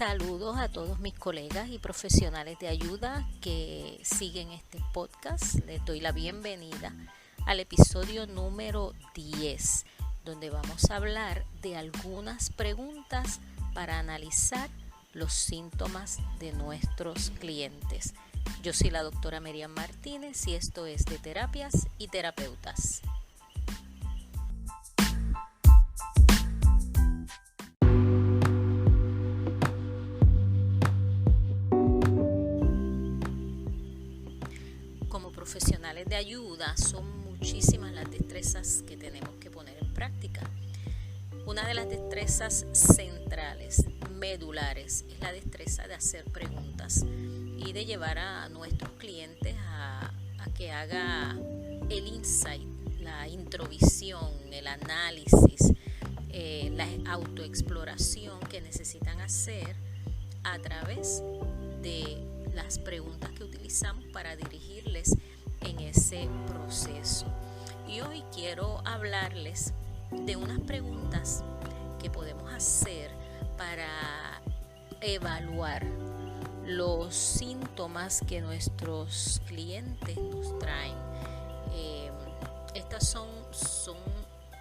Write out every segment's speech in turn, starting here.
Saludos a todos mis colegas y profesionales de ayuda que siguen este podcast. Les doy la bienvenida al episodio número 10, donde vamos a hablar de algunas preguntas para analizar los síntomas de nuestros clientes. Yo soy la doctora Miriam Martínez y esto es de Terapias y Terapeutas. Como profesionales de ayuda, son muchísimas las destrezas que tenemos que poner en práctica. Una de las destrezas centrales, medulares, es la destreza de hacer preguntas y de llevar a nuestros clientes a que haga el insight, la introvisión, el análisis, la autoexploración que necesitan hacer a través de las preguntas que utilizamos para dirigirles en ese proceso. Y hoy quiero hablarles de unas preguntas que podemos hacer para evaluar los síntomas que nuestros clientes nos traen. Estas son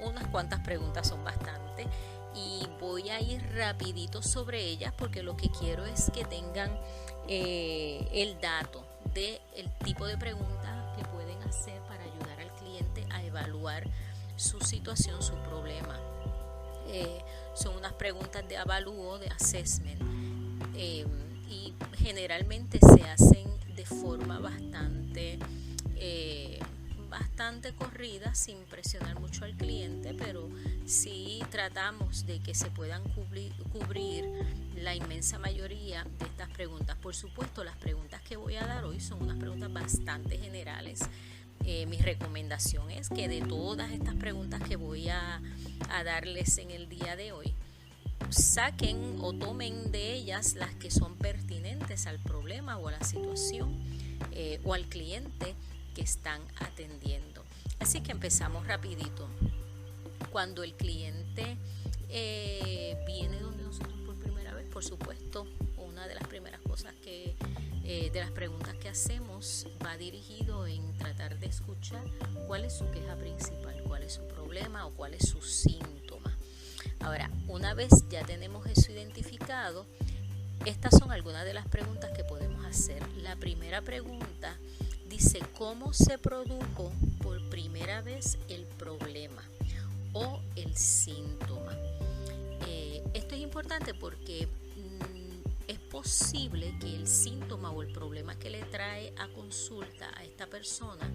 unas cuantas preguntas, son bastantes, y voy a ir rapidito sobre ellas porque lo que quiero es que tengan el dato del tipo de preguntas que pueden hacer para ayudar al cliente a evaluar su situación, su problema. Son unas preguntas de avalúo, de assessment, y generalmente se hacen de forma bastante corrida, sin presionar mucho al cliente, pero sí tratamos de que se puedan cubrir la inmensa mayoría de estas preguntas. Por supuesto, las preguntas que voy a dar hoy son unas preguntas bastante generales. Mi recomendación es que de todas estas preguntas que voy a darles en el día de hoy, saquen o tomen de ellas las que son pertinentes al problema o a la situación o al cliente que están atendiendo. Así que empezamos rapidito. Cuando el cliente viene donde nosotros por primera vez, por supuesto, una de las primeras cosas de las preguntas que hacemos va dirigido en tratar de escuchar cuál es su queja principal, cuál es su problema o cuál es su síntoma. Ahora, una vez ya tenemos eso identificado, estas son algunas de las preguntas que podemos hacer. La primera pregunta dice: ¿cómo se produjo por primera vez el problema o el síntoma? Esto es importante porque es posible que el síntoma o el problema que le trae a consulta a esta persona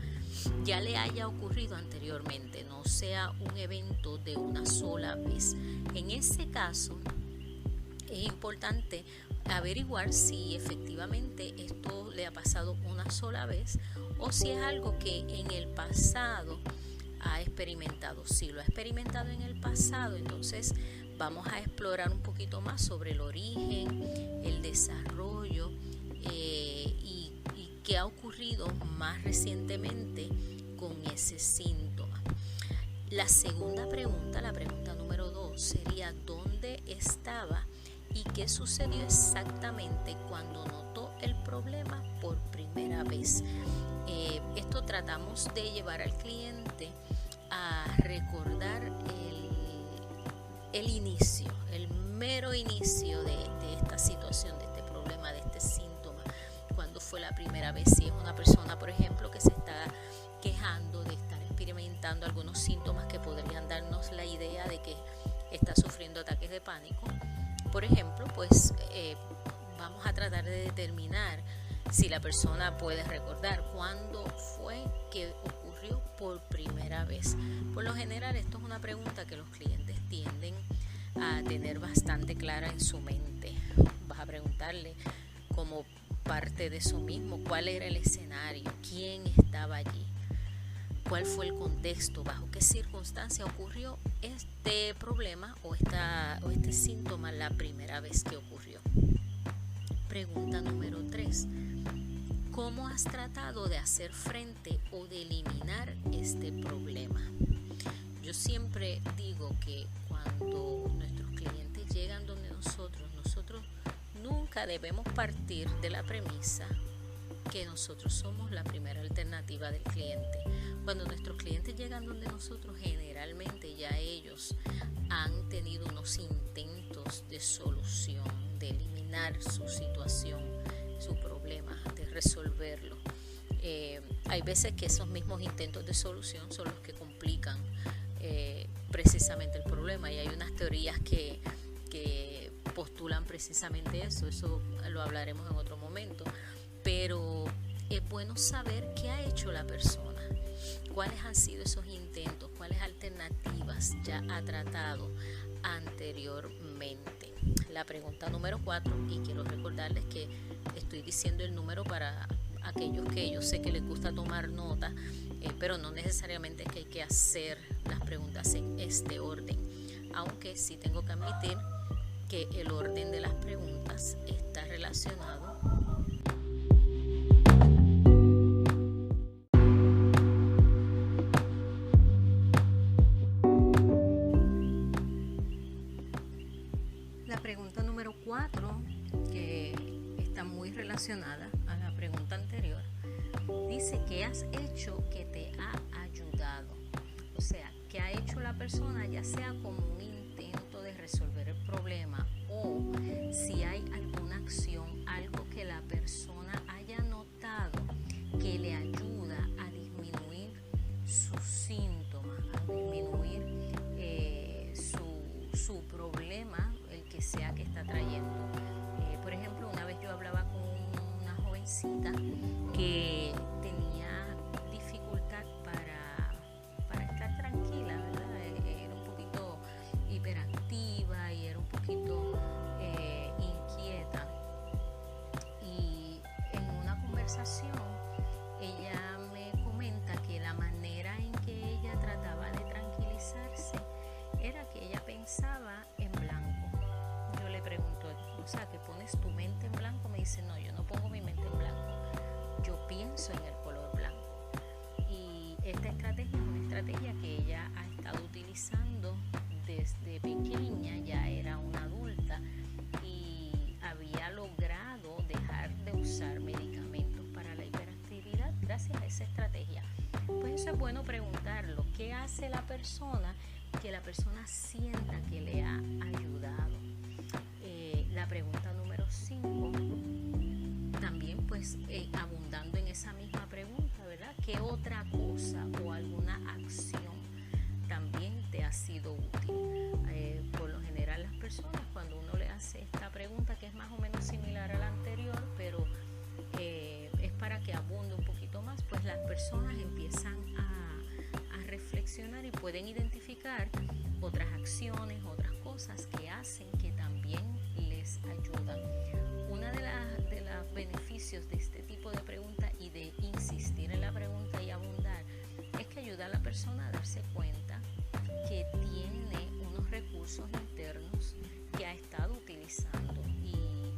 ya le haya ocurrido anteriormente, no sea un evento de una sola vez. En ese caso, es importante averiguar si efectivamente esto le ha pasado una sola vez o si es algo que en el pasado ha experimentado. Si lo ha experimentado en el pasado, entonces vamos a explorar un poquito más sobre el origen, el desarrollo y qué ha ocurrido más recientemente con ese síntoma. La segunda pregunta, la pregunta número 2, sería: ¿dónde estaba y qué sucedió exactamente cuando notó el problema por primera vez? Esto tratamos de llevar al cliente a recordar el inicio, el mero inicio de esta situación, de este problema, de este síntoma. Cuando fue la primera vez, si es una persona, por ejemplo, que se está quejando de estar experimentando algunos síntomas que podrían darnos la idea de que está sufriendo ataques de pánico, por ejemplo, pues vamos a tratar de determinar si la persona puede recordar cuándo fue que ocurrió por primera vez. Por lo general, esto es una pregunta que los clientes tienden a tener bastante clara en su mente. Vas a preguntarle como parte de eso mismo: ¿cuál era el escenario? ¿Quién estaba allí? ¿Cuál fue el contexto? ¿Bajo qué circunstancia ocurrió este problema o este síntoma la primera vez que ocurrió? Pregunta número 3. ¿Cómo has tratado de hacer frente o de eliminar este problema? Yo siempre digo que cuando nuestros clientes llegan donde nosotros nunca debemos partir de la premisa que nosotros somos la primera alternativa del cliente. Cuando nuestros clientes llegan donde nosotros, generalmente ya ellos han tenido unos intentos de solución, de eliminar su situación, su problema, de resolverlo. Hay veces que esos mismos intentos de solución son los que complican precisamente el problema, y hay unas teorías que postulan precisamente eso lo hablaremos en otro momento, pero es bueno saber qué ha hecho la persona, cuáles han sido esos intentos, cuáles alternativas ya ha tratado anteriormente. La pregunta número 4, y quiero recordarles que estoy diciendo el número para aquellos que yo sé que les gusta tomar nota, pero no necesariamente es que hay que hacer las preguntas en este orden, aunque sí tengo que admitir que el orden de las preguntas está relacionado la pregunta número 4, que está muy relacionada a la pregunta anterior. Dice, ¿qué has hecho que te ha ayudado? O sea, ¿qué ha hecho la persona, ya sea como un intento de resolver el problema, o si hay alguna acción, algo que la persona haya notado que le ayuda a disminuir sus síntomas, a disminuir su problema, el que sea que está trayendo. Por ejemplo, una vez yo hablaba con una jovencita que tenía dificultad para estar tranquila, ¿verdad? Era un poquito hiperactiva y era un poquito inquieta, y en una conversación ella me comenta que la manera en que ella trataba de tranquilizarse era que ella pensaba en blanco. Yo le pregunto, o sea, ¿que pones tu mente en blanco? Me dice, no, yo no pongo mi mente en blanco, yo pienso en el color blanco. Y esta estrategia es una estrategia que ella ha estado utilizando desde pequeña, ya era una adulta y había logrado dejar de usar medicamentos para la hiperactividad gracias a esa estrategia. Pues eso es bueno preguntarlo, ¿qué hace la persona que la persona sienta que le ha ayudado? La pregunta número 5, también pues abundando en esa misma pregunta, ¿verdad? ¿Qué otra cosa o alguna acción también te ha sido útil? Por lo general las personas, cuando uno le hace esta pregunta, que es más o menos similar a la anterior, pero es para que abunde un poquito más, pues las personas empiezan a reflexionar y pueden identificar otras acciones, otras cosas que hacen que también les ayudan. Una de los beneficios de este tipo de pregunta y de insistir en la pregunta y abundar es que ayuda a la persona a darse cuenta que tiene unos recursos internos que ha estado utilizando, y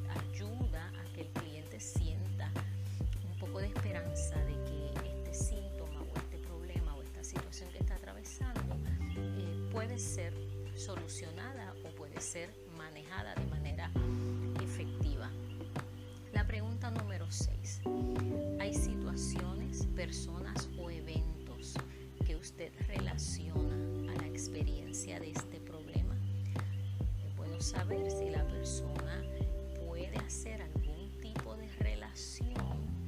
ayuda a que el cliente sienta un poco de esperanza de que este síntoma o este problema o esta situación que está atravesando puede ser solucionada o puede ser manejada de manera efectiva. La pregunta número 6. ¿Hay situaciones, personas o eventos que usted relaciona a la experiencia de este problema? Es bueno saber si la persona puede hacer algún tipo de relación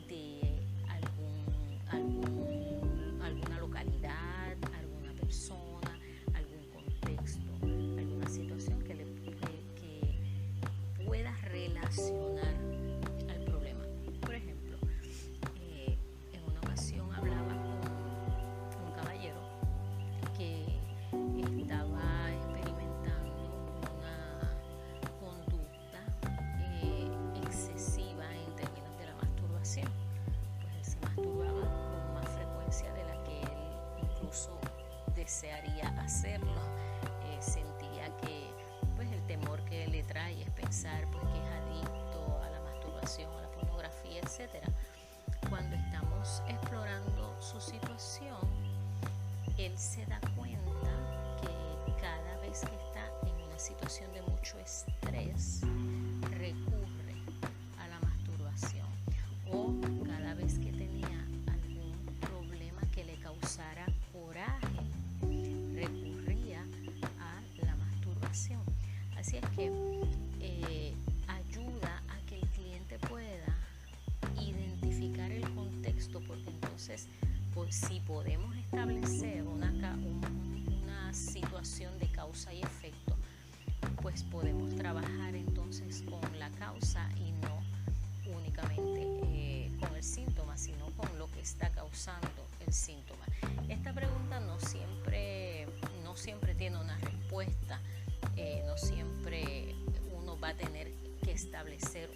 de alguna localidad, alguna persona, algún contexto, alguna situación que pueda relacionar al problema. Por ejemplo, en una ocasión hablaba con un caballero que estaba experimentando una conducta excesiva en términos de la masturbación. Pues él se masturbaba con más frecuencia de la que él incluso desearía hacerlo. Sentía que pues el temor que le trae es pensar pues que es adicto a la masturbación, a la pornografía, etcétera. Cuando estamos explorando su situación, él se da cuenta que cada vez que está en una situación de mucho estrés, Entonces, pues, si podemos establecer una situación de causa y efecto, pues podemos trabajar entonces con la causa y no únicamente con el síntoma, sino con lo que está causando el síntoma. Esta pregunta no siempre tiene una respuesta, no siempre uno va a tener que establecer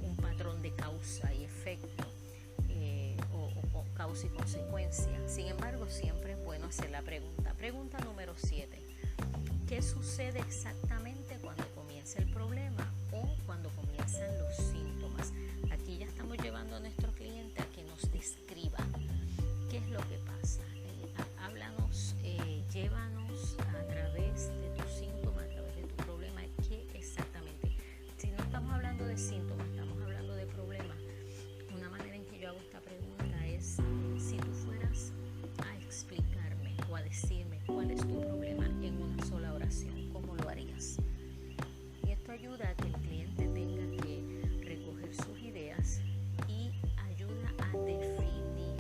un patrón de causa y efecto o causa y consecuencia. Sin embargo, siempre es bueno hacer la pregunta. Pregunta número 7. ¿Qué sucede exactamente cuando comienza el problema o cuando comienzan los síntomas? Aquí ya estamos llevando a nuestro cliente a que nos describa qué es lo que pasa. Háblanos, llévanos a través de tus síntomas, a través de tu problema, qué exactamente. Si no estamos hablando de síntomas, estamos hablando de problemas. Una manera en que yo hago esta pregunta es, si tú fueras a explicarme o a decirme cuál es tu problema en una sola oración, ¿cómo lo harías? Y esto ayuda a que el cliente tenga que recoger sus ideas y ayuda a definir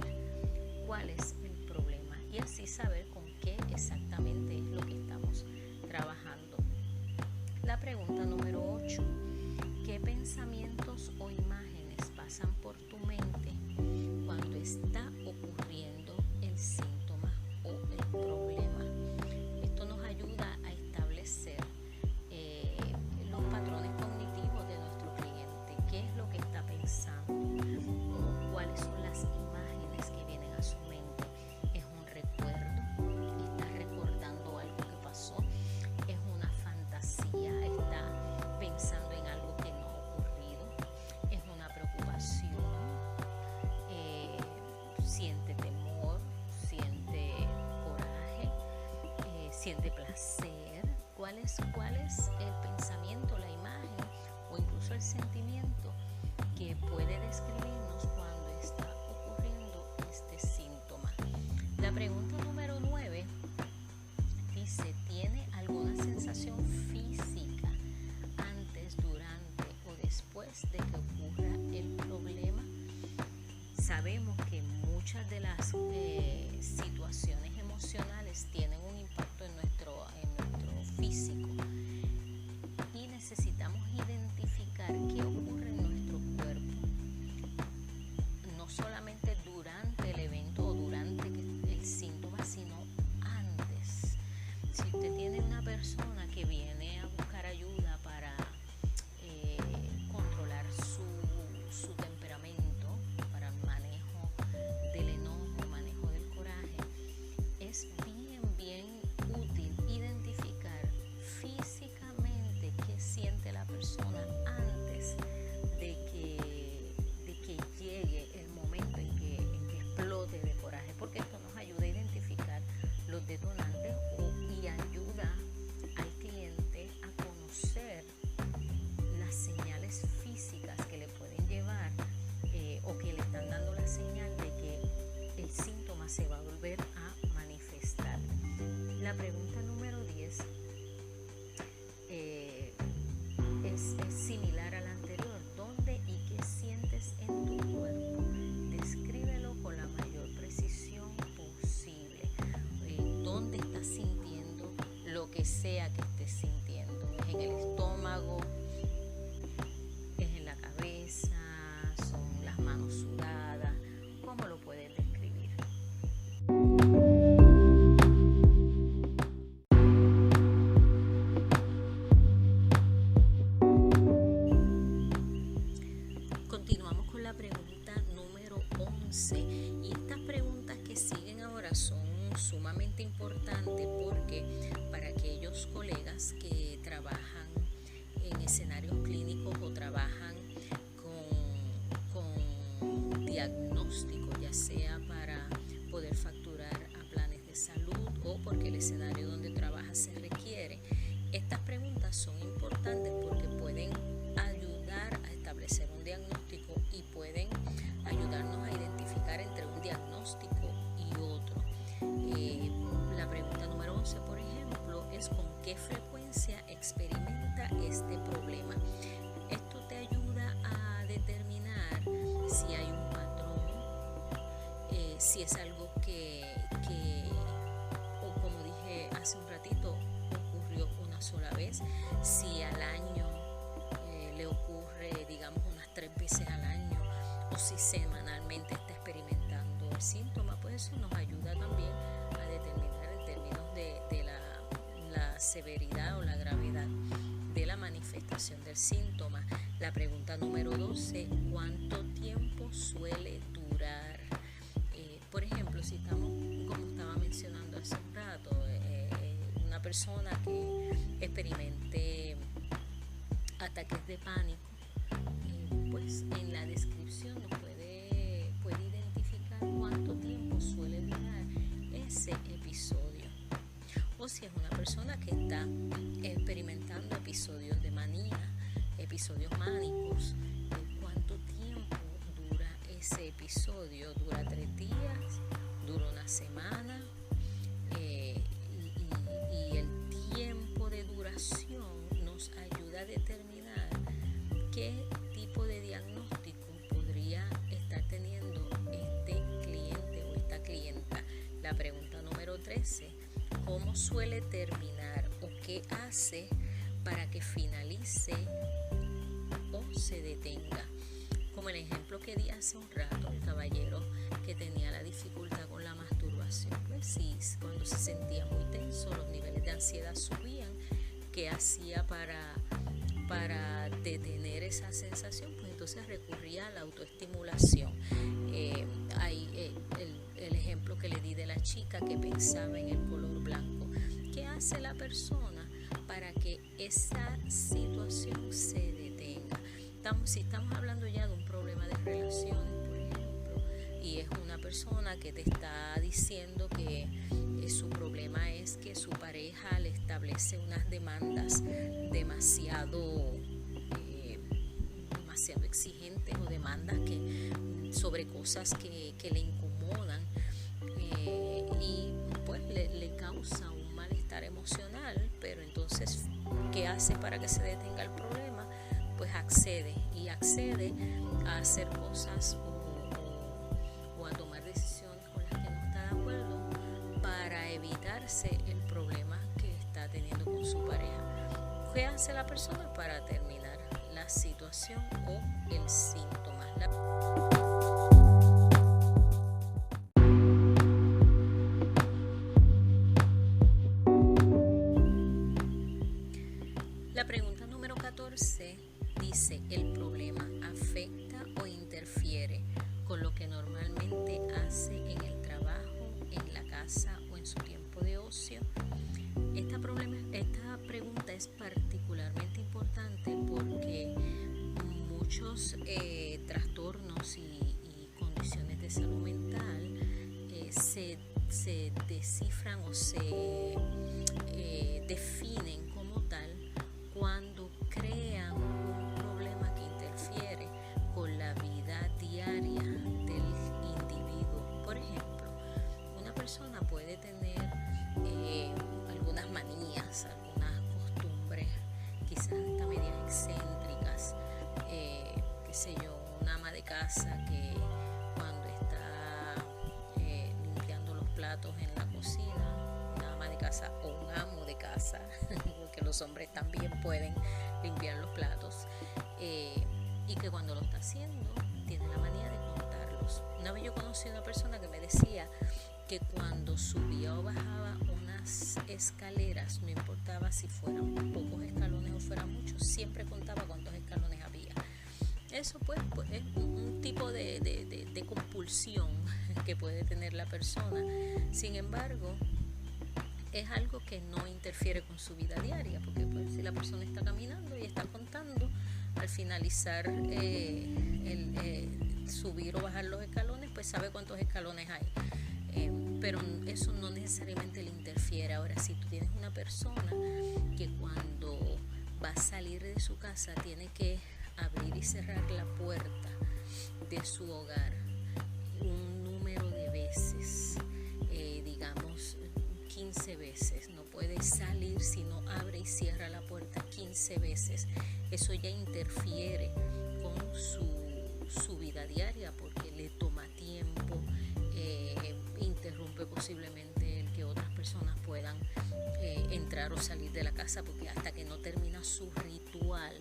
cuál es el problema y así saber con qué exactamente es lo que estamos trabajando. La pregunta número 8. ¿Qué pensamientos o imágenes pasan por tu mente cuando está ocurriendo el síntoma o el problema? Esto nos ayuda a establecer los patrones cognitivos de nuestro cliente, qué es lo que está pensando, o cuáles son las imágenes que vienen a su mente. ¿Es un recuerdo? ¿Está recordando algo que pasó? ¿Es una fantasía? ¿Está pensando en algo que no ha ocurrido? ¿Es una preocupación? ¿Siente temor? ¿Siente coraje? ¿Siente placer? ¿Cuál es el pensamiento, la imagen o incluso el sentimiento que puede describirnos cuando está ocurriendo este síntoma? La pregunta número 9 dice, ¿tiene alguna sensación física antes, durante o después de que ocurra el problema? Sabemos que muchas de las situaciones emocionales tienen un impacto en nuestro físico y necesitamos identificar qué ocurre en nuestro cuerpo, no solamente durante el evento o durante el síntoma, sino antes. Si usted tiene una persona que viene a buscar ayuda para controlar su temperamento, para el manejo del enojo, manejo del coraje, es bien útil identificar físicamente qué siente la persona antes de que llegue el momento en que explote de coraje, porque esto nos ayuda a identificar los detonantes y ayuda al cliente a conocer las señales físicas que le pueden llevar o que le están dando la señal de que el síntoma se va a volver a manifestar. La pregunta número 10 es similar a la anterior. ¿Dónde y qué sientes en tu cuerpo? Descríbelo con la mayor precisión posible. ¿Dónde estás sintiendo lo que sea que estés sintiendo? ¿Es en el estómago? ¿Es en la cabeza? ¿Son las manos sudadas? ¿Cómo lo puedes describir? Continuamos con la pregunta número 11 y estas preguntas que siguen ahora son sumamente importantes porque para aquellos colegas que trabajan en escenarios clínicos o trabajan con diagnóstico, ya sea para poder facturar a planes de salud o porque el escenario donde trabaja se requiere, estas preguntas son importantes porque pueden ayudar a establecer un diagnóstico y pueden ayudarnos a identificar entre un diagnóstico y otro. La pregunta número 11, por ejemplo, es ¿con qué frecuencia experimenta este problema? Esto te ayuda a determinar si hay un patrón si es algo o como dije hace un ratito, ocurrió una sola vez, si al año le ocurre, digamos, unas 3 veces al año, o si semanalmente está experimentando el síntoma, pues eso nos ayuda también a determinar en términos de la severidad o la gravedad de la manifestación del síntoma. La pregunta número 12, ¿cuánto tiempo suele durar? Por ejemplo, si estamos, como estaba mencionando hace un rato, una persona que experimente ataques de pánico, pues en la descripción nos puede identificar cuánto tiempo suele durar ese episodio. O si es una persona que está experimentando episodios de manía, episodios mánicos, cuánto tiempo dura ese episodio. ¿Dura 3 días? ¿Dura una semana? Y el tiempo de duración nos ayuda a determinar qué tipo de diagnóstico podría estar teniendo este cliente o esta clienta. La pregunta número 13, ¿cómo suele terminar o qué hace para que finalice o se detenga? Como el ejemplo que di hace un rato, el caballero que tenía la dificultad con la masturbación, pues sí, cuando se sentía muy tenso, los niveles de ansiedad subían. ¿Qué hacía para detener esa sensación? Pues entonces recurría a la autoestimulación. El ejemplo que le di de la chica que pensaba en el color blanco. ¿Qué hace la persona para que esa situación se detenga? Si estamos hablando ya de un problema de relaciones, por ejemplo, y es una persona que te está diciendo que su problema es que su pareja le establece unas demandas demasiado exigentes, o demandas sobre cosas que le incomodan, y pues le causa un malestar emocional, pero entonces, ¿qué hace para que se detenga el problema? Pues accede a hacer cosas o a tomar decisiones con las que no está de acuerdo para evitarse el problema que está teniendo con su pareja. ¿Qué hace la persona para terminar la situación o el síntoma? La pregunta número 14 dice, ¿el problema afecta o interfiere con lo que normalmente hace en el trabajo, en la casa o en su tiempo de ocio? Esta pregunta es particularmente importante porque muchos trastornos y condiciones de salud mental se descifran o se definen como tal cuando crean un problema que interfiere con la vida diaria del individuo. Por ejemplo, una persona puede tener algunas manías, algunas costumbres, quizás hasta medias excéntricas, qué sé yo, una ama de casa que cuando está limpiando los platos en la cocina, una ama de casa o un amo de casa, porque los hombres también pueden limpiar los platos, y que cuando lo está haciendo tiene la manía de contarlos. Una vez yo conocí a una persona que me decía que cuando subía o bajaba unas escaleras, no importaba si fueran pocos escalones o fueran muchos, siempre contaba cuántos escalones había. Eso pues es un tipo de compulsión que puede tener la persona. Sin embargo, es algo que no interfiere con su vida diaria, porque pues, si la persona está caminando y está contando, al finalizar subir o bajar los escalones, pues sabe cuántos escalones hay. Pero eso no necesariamente le interfiere. Ahora, si tú tienes una persona que cuando va a salir de su casa tiene que abrir y cerrar la puerta de su hogar un número de veces, digamos 15 veces, no puede salir si no abre y cierra la puerta 15 veces, eso ya interfiere con su vida diaria, porque le toma tiempo entrar o salir de la casa, porque hasta que no termina su ritual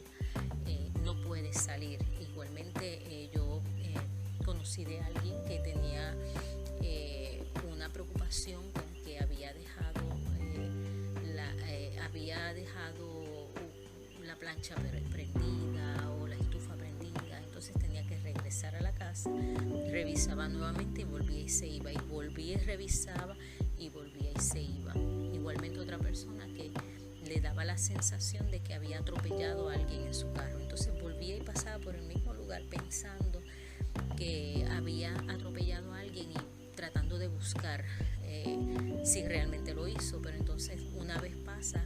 no puede salir. Igualmente yo conocí de alguien que tenía una preocupación con que había dejado la plancha prendida o la estufa prendida, entonces tenía que regresar a la casa, revisaba nuevamente y volvía y se iba, y volvía y revisaba y volvía y se iba. Igualmente otra persona que le daba la sensación de que había atropellado a alguien en su carro, entonces volvía y pasaba por el mismo lugar pensando que había atropellado a alguien y tratando de buscar si realmente lo hizo, pero entonces una vez pasa,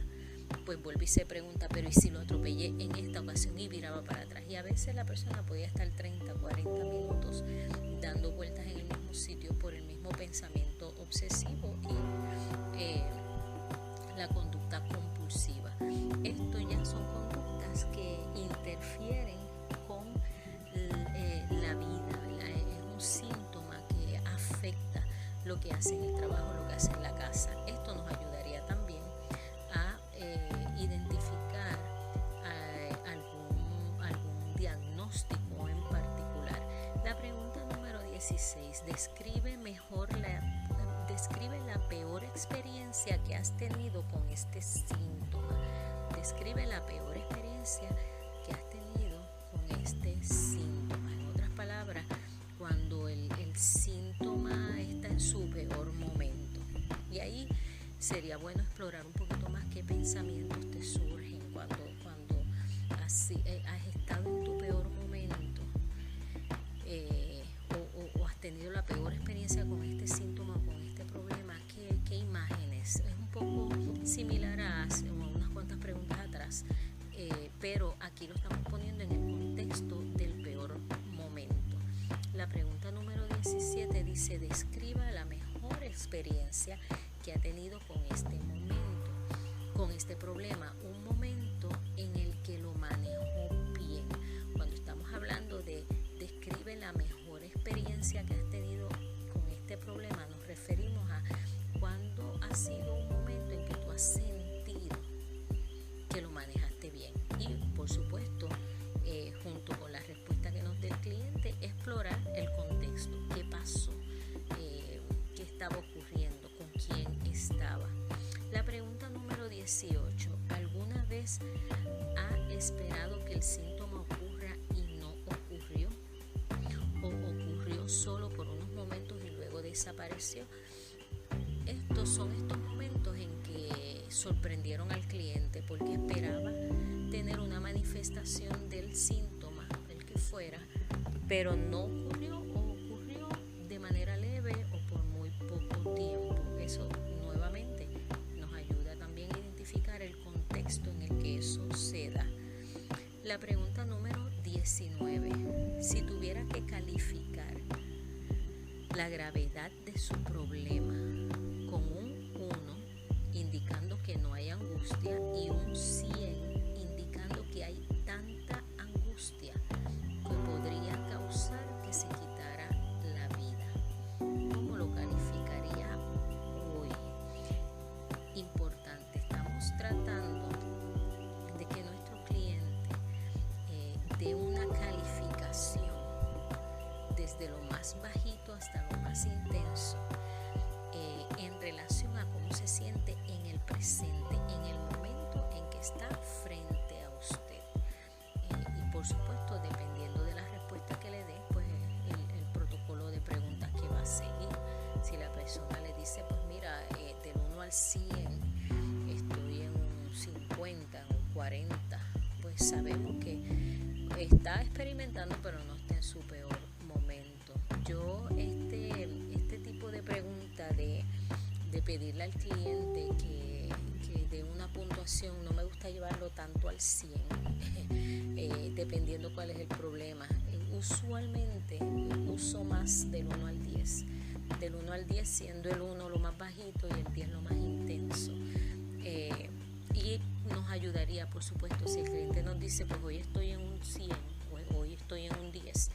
pues vuelve y se pregunta, pero ¿y si lo atropellé en esta ocasión? Y viraba para atrás, y a veces la persona podía estar 30, 40 minutos dando vueltas en el mismo sitio por el mismo pensamiento obsesivo y la conducta compulsiva. Esto ya son conductas que interfieren con la vida, ¿verdad? Es un síntoma que afecta lo que hace en el trabajo, lo que hace en la casa. Esto nos ayudaría también a identificar algún diagnóstico en particular. La pregunta número 16, describe la peor experiencia que has tenido con este síntoma. Describe la peor experiencia que has tenido con este síntoma. En otras palabras, cuando el síntoma está en su peor momento. Y ahí sería bueno explorar un poquito más qué pensamientos te surgen cuando has estado en tu peor momento o has tenido la peor experiencia con este síntoma o con este problema. ¿Qué imágenes? Es un poco similar a unas cuantas preguntas atrás, pero aquí lo estamos poniendo en el contexto del peor momento. La pregunta número 17 dice, describa la mejor experiencia que ha tenido con este momento, con este problema, un momento en el que lo manejó bien. Cuando estamos hablando de describe la mejor experiencia que has tenido con este problema, nos referimos a cuando ha sido un momento en que tú has sentido que lo manejaste bien. Y por supuesto, junto con la respuesta que nos dé el cliente, explorar el contexto, qué pasó, qué estaba ocurriendo, con quién estaba. La pregunta número 18, ¿alguna vez ha esperado que el síntoma ocurra y no ocurrió? ¿O ocurrió solo por unos momentos y luego desapareció? Estos son estos momentos en que sorprendieron al cliente porque esperaba tener una manifestación del síntoma, el que fuera, pero no ocurrió o ocurrió de manera leve o por muy poco tiempo. Eso nuevamente nos ayuda también a identificar el contexto en el que eso se da. La pregunta número 19. Si tuviera que calificar la gravedad de su problema con un 1, indicando que no hay angustia, y un 100, indicando que hay tanta angustia que podría causar que se quitara la vida, ¿cómo lo calificaría hoy? Importante, estamos tratando de que nuestro cliente dé una calificación desde lo más bajito hasta lo más intenso en relación a cómo se siente en el presente, en el momento en que está frente a usted. Y por supuesto, dependiendo de la respuesta que le dé, pues el protocolo de preguntas que va a seguir. Si la persona le dice, pues mira, del 1 al 100 estoy en un 50, en un 40, pues sabemos que está experimentando, pero no está en su peor momento. Yo este tipo de pregunta de pedirle al cliente que dé una puntuación, no me gusta llevarlo tanto al 100, dependiendo cuál es el problema. Usualmente uso más del 1 al 10. Del 1 al 10 siendo el 1 lo más bajito y el 10 lo más intenso. Y nos ayudaría, por supuesto, si el cliente nos dice, pues hoy estoy en un 100 o hoy estoy en un 10,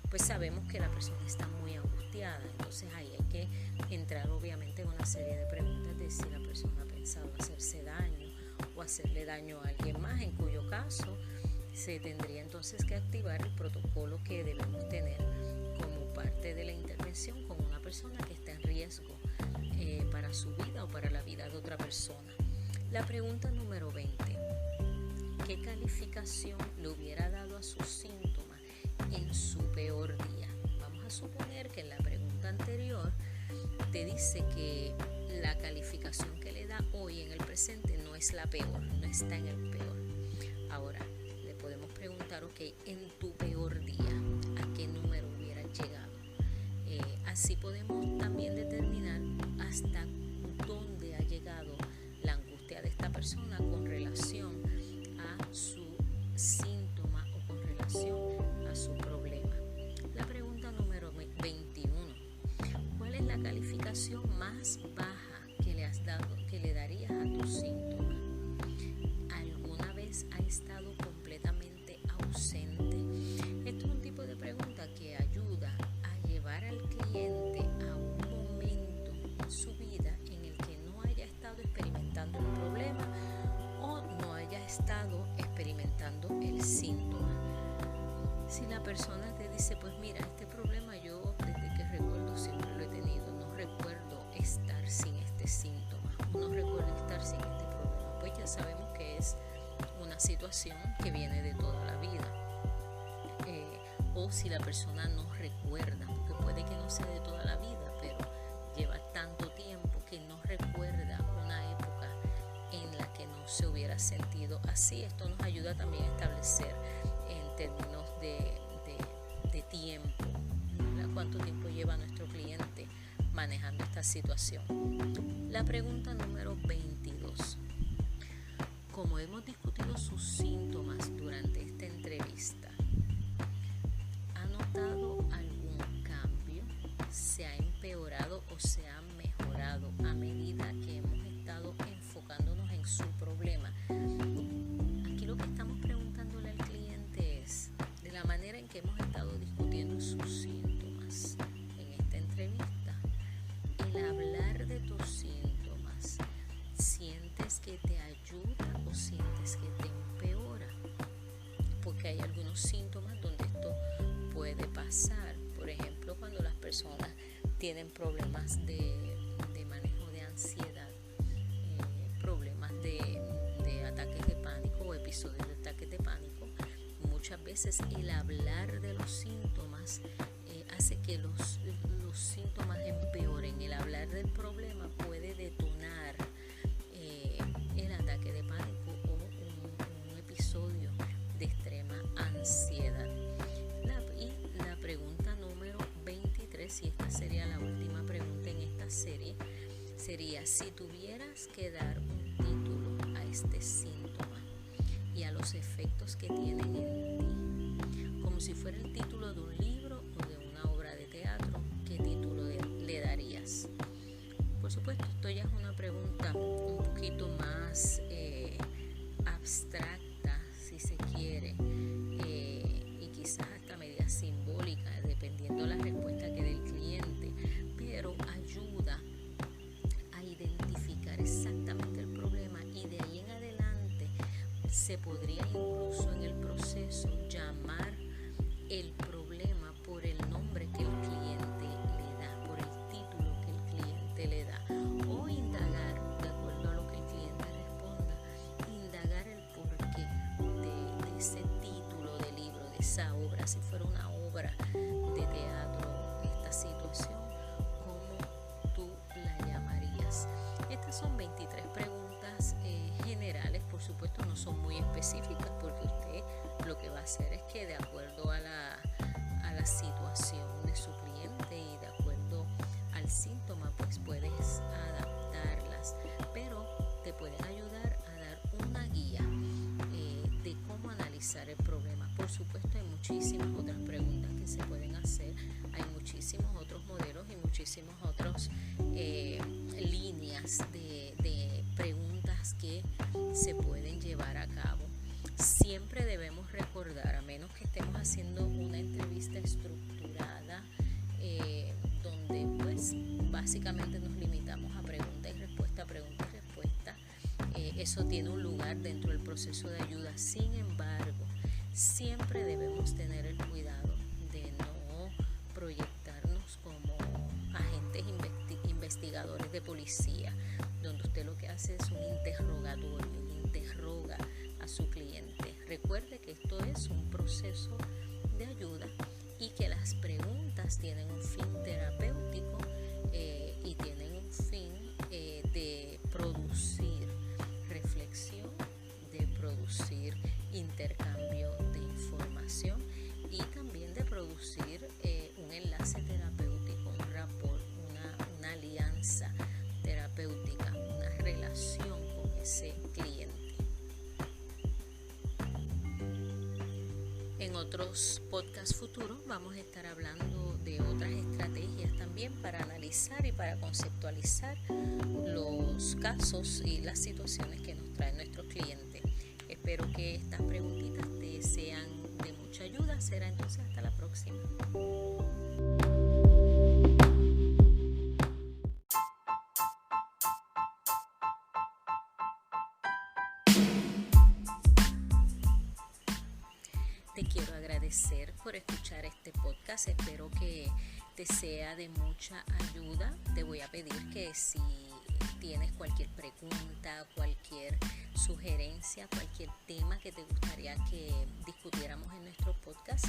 pues sabemos que la persona está muy angustiada. Entonces ahí hay que entrar obviamente en una serie de preguntas de si la persona ha pensado hacerse daño o hacerle daño a alguien más, en cuyo caso se tendría entonces que activar el protocolo que debemos tener como parte de la intervención con una persona que está en riesgo para su vida o para la vida de otra persona. La pregunta número 20. ¿Qué calificación le hubiera dado a sus síntomas en su peor día? Vamos a suponer que en la pregunta anterior te dice que la calificación que le da hoy en el presente no es la peor, no está en el peor. Ahora, le podemos preguntar, ok, en tu peor día, ¿a qué número hubieras llegado? Así podemos también determinar hasta dónde ha llegado la angustia de esta persona con relación a su síntoma o con relación a su problema. La pregunta número 21. ¿Cuál es la calificación más baja que le has dado, que le darías a tu síntoma? ¿Alguna vez ha estado completamente ausente? Esto es un tipo de pregunta que ayuda a llevar al cliente a un momento en su vida en el que no haya estado experimentando el problema o no haya estado experimentando el síntoma. Si la persona te dice, pues mira, este problema yo desde que recuerdo siempre lo he tenido, no recuerdo estar sin este síntoma, no recuerdo estar sin este problema, pues ya sabemos que es una situación que viene de toda la vida. O si la persona no recuerda, porque puede que no sea de toda la vida, pero lleva tanto tiempo que no recuerda una época en la que no se hubiera sentido así. Esto nos ayuda también a establecer en términos de tiempo, ¿verdad? ¿Cuánto tiempo lleva nuestro cliente manejando esta situación? La pregunta número 22. Como hemos discutido sus síntomas durante esta entrevista, ¿ha notado algún cambio? ¿Se ha empeorado o se ha mejorado a medida que hemos estado enfocándonos en su problema? Aquí lo que estamos preguntándole al cliente es, de la manera en que hemos estado discutiendo sus síntomas en esta entrevista, el hablar de tus síntomas, ¿sientes que te ayuda o sientes que te empeora? Porque hay algunos síntomas donde esto puede pasar. Por ejemplo, cuando las personas tienen problemas de manejo de ansiedad, problemas de ataques de pánico o episodios de ataques de pánico, muchas veces el hablar de los síntomas hace que los síntomas empeoren. El hablar del problema puede detonar el ataque de pánico o un episodio de extrema ansiedad. La pregunta número 23, y esta sería la última pregunta en esta serie, sería: si tuvieras que dar un título a este síntoma y a los efectos que tienen en ti, como si fuera el título de un libro o de una obra de teatro, ¿qué título le darías? Por supuesto, esto ya es una pregunta un poquito más abstracta, si se quiere, y quizás hasta media simbólica, dependiendo de la respuesta que dé el cliente, pero ayuda a identificar exactamente el problema, y de ahí en adelante se podría incluso en el proceso llamar el problema por el nombre que el cliente le da, por el título que el cliente le da, o indagar, de acuerdo a lo que el cliente responda, indagar el porqué de ese título de libro, de esa obra. Si fuera una obra de teatro, esta situación, ¿cómo tú la llamarías? Estas son 23 preguntas generales, por supuesto no son muy específicas, porque usted lo que va a hacer es que, de acuerdo a la situación de su cliente y de acuerdo al síntoma, pues puedes adaptarlas, pero te pueden ayudar a dar una guía de cómo analizar el problema. Por supuesto, hay muchísimas otras preguntas que se pueden hacer, hay muchísimos otros modelos y muchísimas otras líneas de preguntas que se pueden llevar a cabo. Siempre debemos recordar, a menos que estemos haciendo una entrevista estructurada, donde pues básicamente nos limitamos a pregunta y respuesta, eso tiene un lugar dentro del proceso de ayuda. Sin embargo, siempre debemos tener el cuidado de no proyectarnos como agentes investigadores de policía, donde usted lo que hace es un interrogatorio, interroga a su cliente. Recuerde que esto es un proceso de ayuda y que las preguntas tienen un fin terapéutico y tienen un fin de producir reflexión, de producir intercambio de información y también de producir un enlace terapéutico, un rapport, una alianza terapéutica, una relación con ese cliente. En otros podcasts futuros vamos a estar hablando de otras estrategias también para analizar y para conceptualizar los casos y las situaciones que nos traen nuestros clientes. Espero que estas preguntitas te sean de mucha ayuda. Será entonces hasta la próxima. Te quiero agradecer por escuchar este podcast. Espero que te sea de mucha ayuda. Te voy a pedir que si tienes cualquier pregunta, cualquier sugerencia, cualquier tema que te gustaría que discutiéramos en nuestro podcast,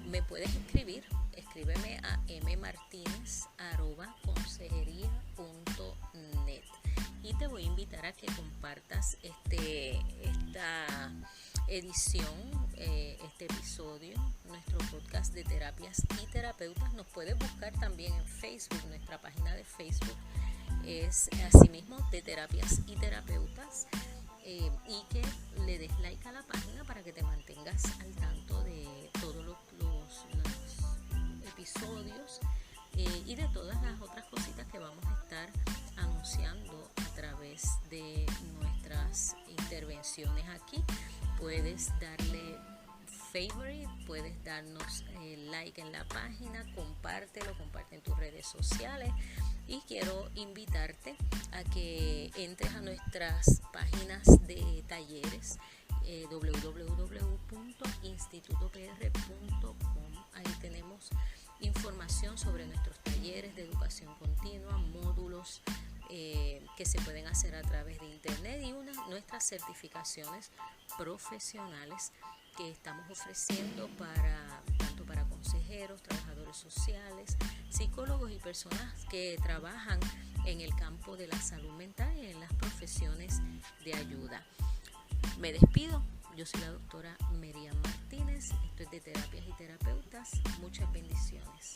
me puedes escribir. Escríbeme a mmartinez@consejeria.net y te voy a invitar a que compartas esta edición, este episodio, nuestro podcast de terapias y terapeutas. Nos puedes buscar también en Facebook. Nuestra página de Facebook es asimismo de terapias y terapeutas, y que le des like a la página para que te mantengas al tanto de todos los episodios y de todas las otras cositas que vamos a estar anunciando a través de nuestras intervenciones aquí. Puedes darle favorite, puedes darnos like en la página, comparte en tus redes sociales, y quiero invitarte a que entres a nuestras páginas de talleres, www.institutopr.com. Ahí tenemos información sobre nuestros talleres de educación continua, módulos que se pueden hacer a través de internet y nuestras certificaciones profesionales que estamos ofreciendo tanto para consejeros, trabajadores sociales, psicólogos y personas que trabajan en el campo de la salud mental y en las profesiones de ayuda. Me despido. Yo soy la doctora Miriam Martínez. Esto es de Terapias y Terapeutas. Muchas bendiciones.